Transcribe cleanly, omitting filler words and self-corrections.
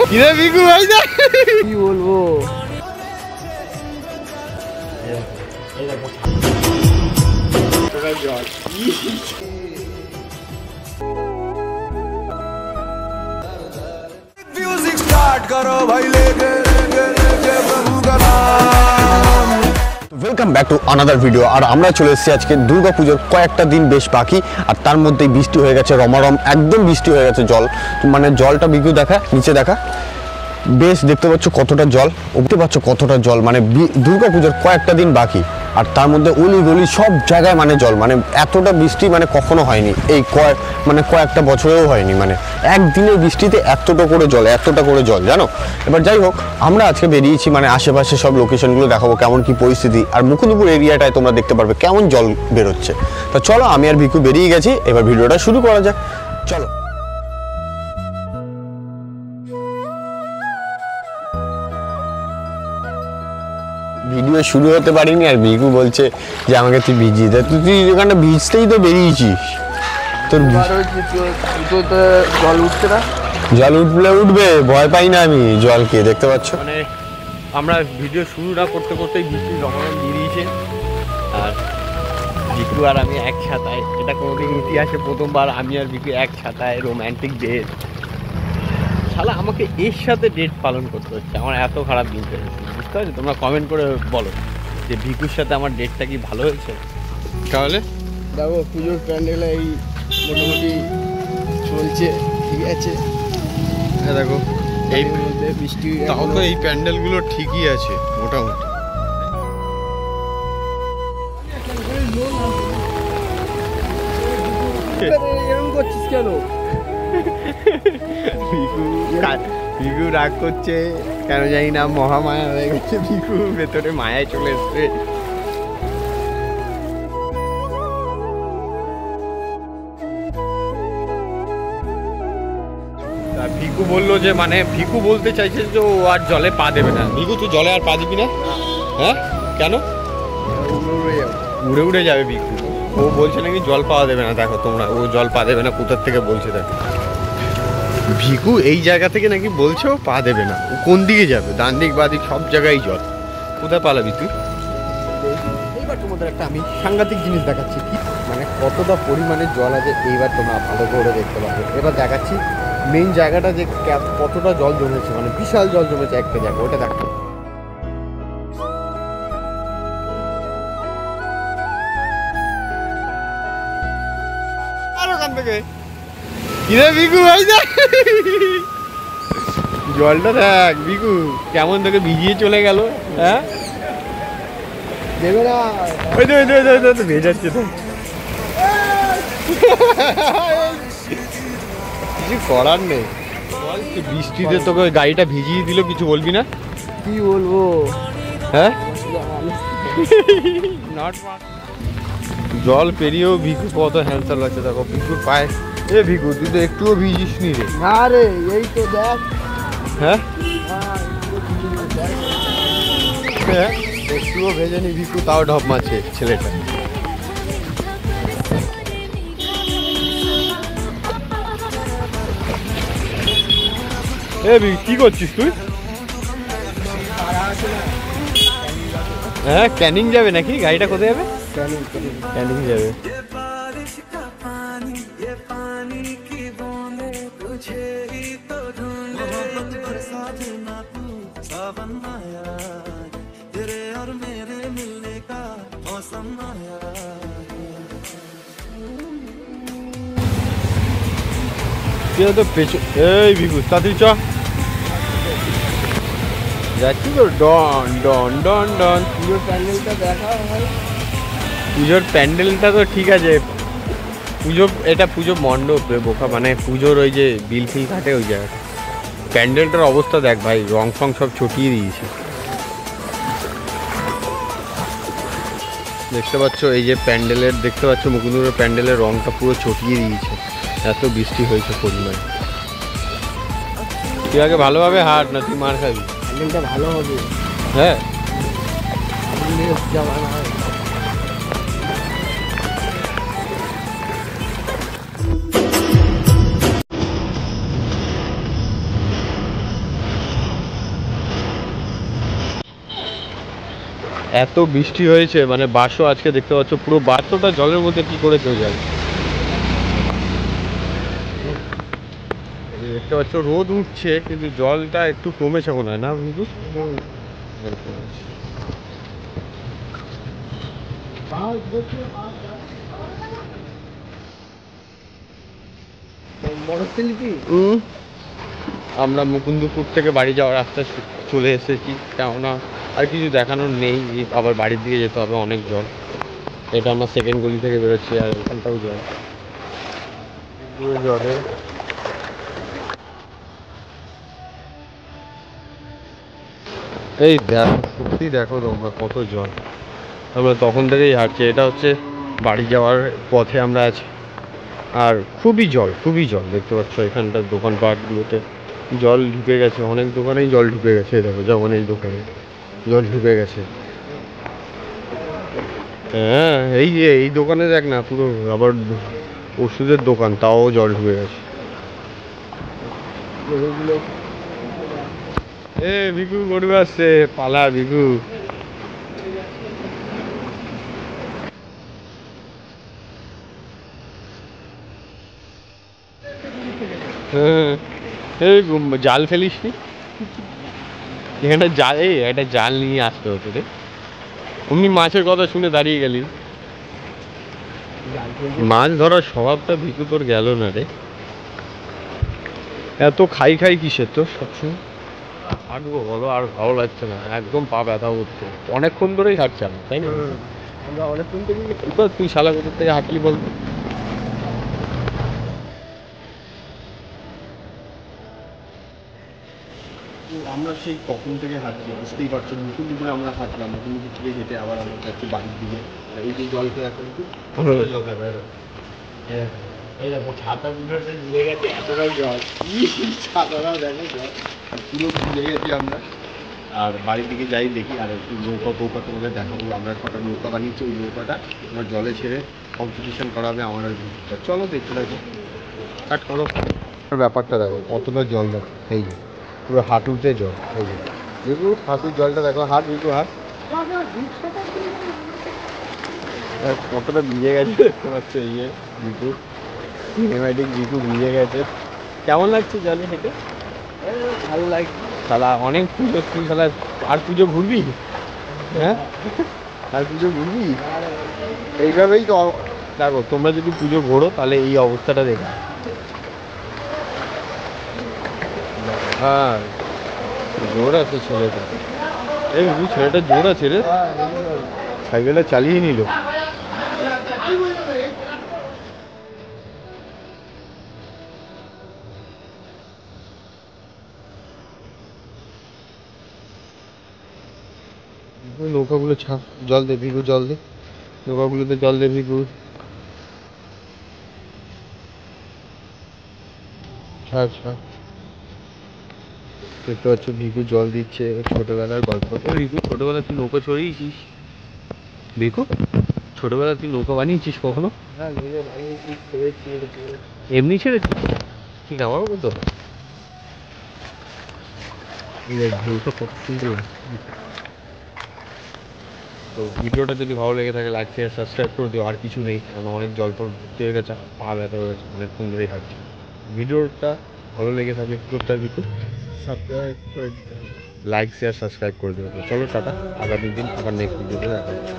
কিরে বিকু ভাই যা কি বলবো म्यूजिक स्टार्ट करो भाई लेके प्रभु का नाम। Welcome back to another video. আর আমরা চলে এসেছি আজকে দুর্গা পুজোর কয়েকটা দিন বেশ বাকি, আর তার মধ্যেই বৃষ্টি হয়ে গেছে রমারম, একদম বৃষ্টি হয়ে গেছে। জল মানে জলটা বিকু দেখা, নিচে দেখা, বেশ দেখতে পাচ্ছ কতটা জল, উঠতে পাচ্ছ কতটা জল। মানে দুর্গা পুজোর কয়েকটা দিন বাকি, আর তার মধ্যে অলি গলি সব জায়গায় মানে জল। মানে এতটা বৃষ্টি মানে কখনো হয়নি, এই কয়েকটা বছরেও হয়নি। মানে একদিনের বৃষ্টিতে এতটা করে জল জানো। এবার যাই হোক, আমরা আজকে বেরিয়েছি মানে আশেপাশে সব লোকেশনগুলো দেখাবো কেমন কি পরিস্থিতি, আর মুকুন্দপুর এরিয়াটায় তোমরা দেখতে পারবে কেমন জল বেরোচ্ছে। তো চলো, আমি আর ভিকু বেরিয়ে গেছি, এবার ভিডিওটা শুরু করা যাক, চলো। ভিডিও শুরু হতে পারিনি, আর ভিকু বলছে যে আমাকে তুই ভিজিয়ে দে। তুই ওখানে ভিজতেই তো বেরিয়েছিস, তোর জল উঠছে না। জল উঠবে, ভয় পাই না আমি জলকে, দেখতে পাচ্ছ। মানে আমরা ভিডিও শুরু না করতে করতেই বৃষ্টি রকম বেরিয়েছে, আর ভিকু আর আমি এক ছাতায়। এটা কোনোদিন ইতিহাসে প্রথমবার আমি আর ভিকু এক ছাতায় রোম্যান্টিক ডেট। শালা আমাকে এর সাথে ডেট পালন করতে হচ্ছে, আমার এত খারাপ দিন চলেছে, বুঝতে পারছো? তোমরা কমেন্ট করে বলো যে ভিকুর সাথে আমার ডেটটা কি ভালো হয়েছে। তাহলে দেখো পুজোর প্যান্ডেল এই মোটামুটি চলছে, ঠিক আছে। হ্যাঁ দেখো, এই বৃষ্টি তাও তো এই প্যান্ডেলগুলো ঠিকই আছে মোটামুটি। এরকম করছিস কেন? ভিকু রাগ করছে কেন জানি না, মহামায়া হয়ে গেছে ভিকু, ভেতরে মায়ায় চলে এসছে। ভিকু বললো যে মানে ভিকু বলতে চাইছে যে ও আর জলে পা দেবে না। ভিকু তুই জলে আর পা দিবি না? হ্যাঁ কেন? উড়ে উড়ে যাবে ভিকু। ও বলছে নাকি জল পাওয়া দেবে না। দেখো তোমরা, ও জল পা দেবে না কোথার থেকে বলছে। দেখো ভিকু এই জায়গা থেকে নাকি বলছে ও পা দেবে না। ও কোন দিকে যাবে? ডান দিক বাঁ দিক সব জায়গায় জল, কোথায় পালাবি তুই? এইবার তোমাদের একটা আমি সাংঘাতিক জিনিস দেখাচ্ছি, কি মানে কতটা পরিমাণে জল আছে এইবার তোমরা ভালো করে দেখতে পাবে। এবার দেখাচ্ছি মেইন জায়গাটা যে কতটা জল জমেছে, মানে বিশাল জল জমেছে একটা জায়গা, ওটা দেখো। আর ওখান থেকে কিরে ভিকু ভাই যা, জলটা দেখ ভিকু কেমন তোকে ভিজিয়ে চলে গেল। হ্যাঁ দেবে না, ওই তো ভেজাচ্ছে তো, কিছু করার নেই। বৃষ্টিতে তোকে ওই গাড়িটা ভিজিয়ে দিল, কিছু বলবি না? কি বলবো? হ্যাঁ জল পেরিয়েও ভিকু কত হ্যান্ডসার লাগছে দেখো ভিকুর পায়ে। এ ভিকু তুই তো একটুও ভিজিস নি রে। না রে, এই তো দেখ। হ্যাঁ হ্যাঁ একটুও ভেজেনি ভিকু, তাও ঢপ মারছে ছেলেটা। এ কি করছিস তুই? হ্যাঁ ক্যানিং যাবে নাকি? গাড়িটা কোথায় যাবে? ক্যানিং যাবে। এই ভিকু তাড়াতাড়ি চ, যাচ্ছি তো। ডন ডন ডন ডন। পুজোর প্যান্ডেলটা দেখা হয়। পুজোর প্যান্ডেলটা তো ঠিক আছে, এটা পুজো মণ্ডপ রে বোকা, মানে পুজোর ওই যে বিল ফিল কাটে ওই জায়গাটা। প্যান্ডেলটার অবস্থা দেখ ভাই, রং ফং সব ছটিয়ে দিয়েছে। দেখতে পাচ্ছ এই যে প্যান্ডেলের, দেখতে পাচ্ছ মুকুন্দপুরের প্যান্ডেলের রংটা পুরো ছটিয়ে দিয়েছে, এত বৃষ্টি হয়েছে পরিমাণ। তুই আগে ভালোভাবে হাঁট, না তুই মার খাবি। প্যান্ডেলটা ভালো হবে। হ্যাঁ এত বৃষ্টি হয়েছে মানে বাসও আজকে দেখতে পাচ্ছ পুরো বাসটা জলের মধ্যে কি করে কেউ যায়। দেখতে পাচ্ছ রোদ উঠছে কিন্তু জলটা একটু কমেছে মনে হয় না কিন্তু আমরা মুকুন্দপুর থেকে বাড়ি যাওয়ার রাস্তায় চলে এসেছি, কেননা আর কিছু দেখানোর নেই, আবার বাড়ির দিকে যেতে হবে, অনেক জল। এটা আমরা সেকেন্ড গলি থেকে বেরোচ্ছি আর ওখানটাও জল, পুরো জলে। এই দেখো সত্যি দেখো তোমরা কত জল, আমরা তখন থেকেই হাঁটছি। এটা হচ্ছে বাড়ি যাওয়ার পথে আমরা আছি, আর খুবই জল দেখতে পাচ্ছ এখানটার দোকানপাটগুলোতে জল ঢুকে গেছে, অনেক দোকানেই জল ঢুকে গেছে। দেখো যেমন এই দোকানে জল ঢুকে গেছে। হ্যাঁ এই যে এই দোকানে দেখ না, পুরো আবার ওষুধের দোকান, তাও জল ঢুকে গেছে। এ ভিকু গরু আসছে, পালা ভিকু। হ্যাঁ এই জাল ফেলিস নি এখানে, জাল এই একটা জাল নিয়ে আসতে হতো রে। অমনি মাছের কথা শুনে দাঁড়িয়ে গেলি। মাছ ধরার স্বভাবটা ভিকু তোর গেল না রে। এত খাই কিসের তো সবসময় হাঁটবো বলো, আর ভালো লাগছে না, একদম পা ব্যথা করছে। অনেকক্ষণ ধরেই হাঁটছি আমরা, তাই না? আমরা অনেকক্ষণ থেকে তুই শালা কোথা থেকে হাঁটলি বলতো? আমরা সেই কখন থেকে হাঁটছি বুঝতেই পারছো, নতুন দুপুরে আমরা হাঁটলাম, নতুন দুপুর থেকে হেঁটে আবার আমরা যাচ্ছি বাড়ির দিকে। এই যে জলটা এখন একটু জল খাবে। এই দেখো ছাতা পুরোটা ভিজে গেছে, এতটা জল, ছাতাটা দেখো জল পুরো ভিজে গেছি আমরা। আর বাড়ির দিকে যাই দেখি, আর একটু নৌকা ফৌকা তোমাদের দেখাবো। আমরা কটা নৌকা বানিয়েছি, ওই নৌকাটা আমার জলে ছেড়ে কম্পিটিশন করাবে আমার আর ভিডিওটা। চলো দেখতে থাকো, কাট করো। ব্যাপারটা দেখো কতটা জল দেখো, এই যে পুরো হাঁটুতে জল। এই যে দেখু হাঁটুর জলটা দেখো, হাত দেখু হাত কতটা ভিজে গেছে দেখতে পাচ্ছ। এই যে ভিকু সিনেমাটিক ভিকু ভিজে গেছে। কেমন লাগছে জলে হেঁটে? ভালো লাগছে শালা, অনেক পুজো তুই শালা, আর পুজো ঘুরবি? হ্যাঁ আর পুজো ঘুরবি? এইভাবেই তো দেখো, তোমরা যদি পুজো ঘোরো তাহলে এই অবস্থাটা দেখো। হ্যাঁ জোর আছে ছেলেটা, এই ছেলেটা জোর আছে রে, সাইকেলটা চালিয়ে নিল। নৌকাগুলো ছাপ, জল দে ভিগু, জল দে নৌকাগুলোতে, জল দে ভিগু। ছাড় দেখতে পাচ্ছ ভিকু জল দিচ্ছে, ছোটবেলার গল্প। ভিকু ছোটবেলা তুই নৌকা চড়িয়েছিস? ভিকু ছোটবেলা তুই নৌকা বানিয়েছিস কখনো? হ্যাঁ নিজে বানিয়েছি, ছেড়েছি। এমনি ছেড়েছিস? ঠিক আমার তো ঢেউটা কত সুন্দর লাগছে। তো ভিডিওটা যদি ভালো লেগে থাকে লাইক শেয়ার সাবস্ক্রাইব করে দিও। আর কিছু নেই, কারণ অনেক জল টল ভর্তি হয়ে গেছে, পা ব্যথা হয়ে গেছে, অনেকক্ষণ ধরেই হাঁটছি। ভিডিওটা ভালো লেগে থাকলে কী করতে হবে ভিকু? সাবস্ক্রাইব করে দিতে হবে। লাইক শেয়ার সাবস্ক্রাইব করে দেবো। চলো টাটা, আগামী দিন আবার নেক্সট ভিডিওতে দেখা হচ্ছে।